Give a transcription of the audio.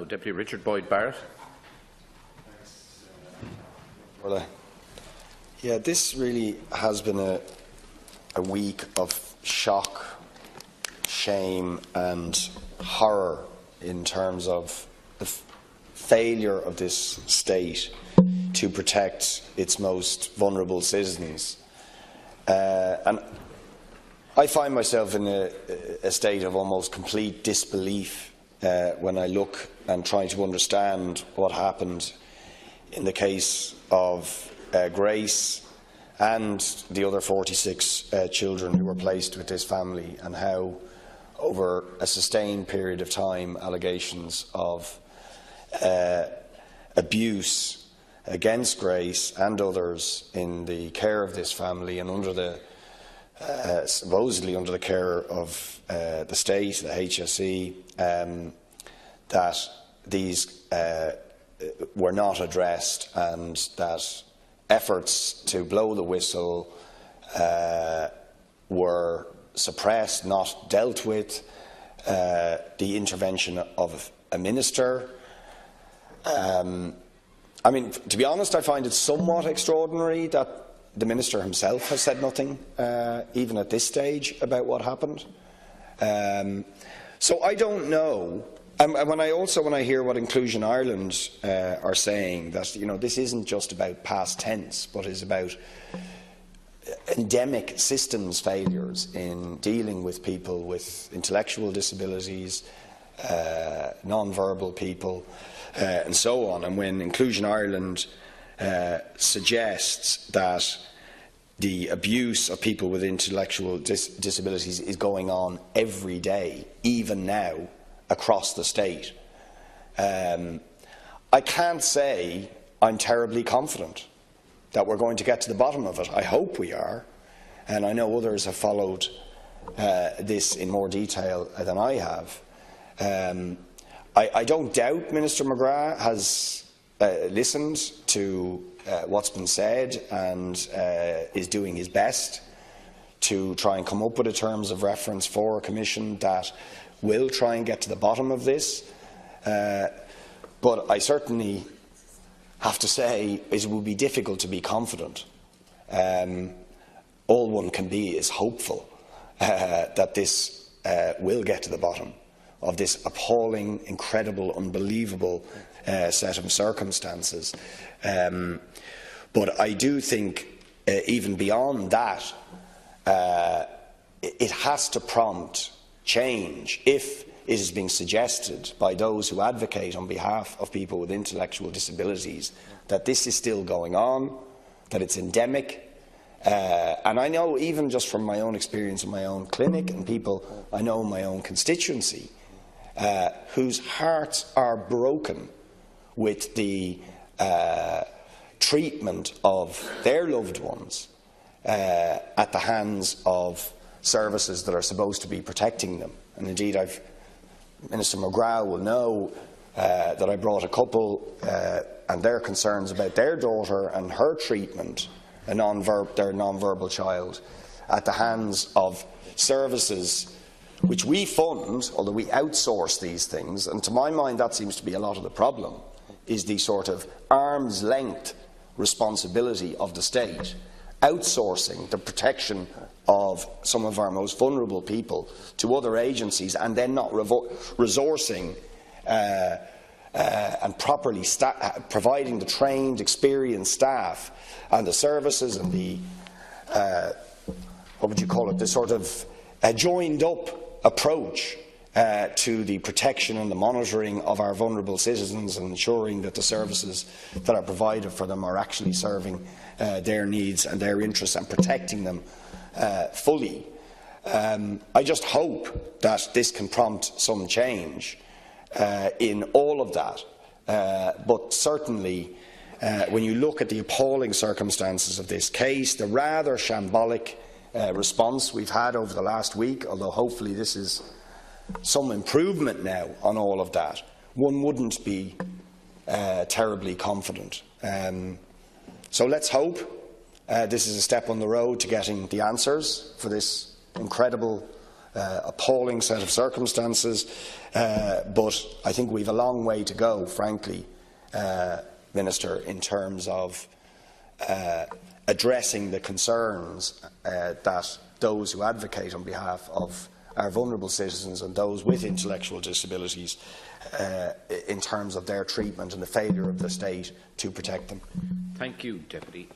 Deputy Richard Boyd Barrett. Yeah, this really has been a week of shock, shame and horror in terms of the failure of this state to protect its most vulnerable citizens. And I find myself in a state of almost complete disbelief when I look and try to understand what happened in the case of Grace and the other 46 children who were placed with this family, and how over a sustained period of time allegations of abuse against Grace and others in the care of this family and under the supposedly under the care of the state, the HSE, that these were not addressed, and that efforts to blow the whistle were suppressed, not dealt with, the intervention of a minister. I mean, to be honest, I find it somewhat extraordinary that the minister himself has said nothing, even at this stage, about what happened. So I don't know. And when I hear what Inclusion Ireland are saying, that this isn't just about past tense, but is about endemic systems failures in dealing with people with intellectual disabilities, non-verbal people, and so on. And when Inclusion Ireland suggests that the abuse of people with intellectual disabilities is going on every day, even now, across the state, I can't say I'm terribly confident that we're going to get to the bottom of it. I hope we are, and I know others have followed this in more detail than I have. I don't doubt Minister McGrath has listened to what's been said and is doing his best to try and come up with a terms of reference for a commission that will try and get to the bottom of this. But I certainly have to say it will be difficult to be confident. All one can be is hopeful that this will get to the bottom of this appalling, incredible, unbelievable set of circumstances. But I do think, even beyond that, it has to prompt change if it is being suggested by those who advocate on behalf of people with intellectual disabilities that this is still going on, that it's endemic. And I know, even just from my own experience in my own clinic and people I know in my own constituency, whose hearts are broken with the treatment of their loved ones at the hands of services that are supposed to be protecting them. And indeed, Minister McGrath will know that I brought a couple and their concerns about their daughter and her treatment, their non-verbal child, at the hands of services which we fund, although we outsource these things. And to my mind, that seems to be a lot of the problem, is the sort of arm's length responsibility of the state, outsourcing the protection of some of our most vulnerable people to other agencies, and then not resourcing and properly providing the trained, experienced staff and the services and the what would you call it, the sort of joined up approach to the protection and the monitoring of our vulnerable citizens, and ensuring that the services that are provided for them are actually serving their needs and their interests and protecting them fully. I just hope that this can prompt some change in all of that. But certainly, when you look at the appalling circumstances of this case, the rather shambolic response we've had over the last week, although hopefully this is some improvement now on all of that, one wouldn't be terribly confident. So let's hope this is a step on the road to getting the answers for this incredible appalling set of circumstances, but I think we have a long way to go, frankly, Minister, in terms of addressing the concerns that those who advocate on behalf of our vulnerable citizens and those with intellectual disabilities in terms of their treatment and the failure of the state to protect them. Thank you, Deputy.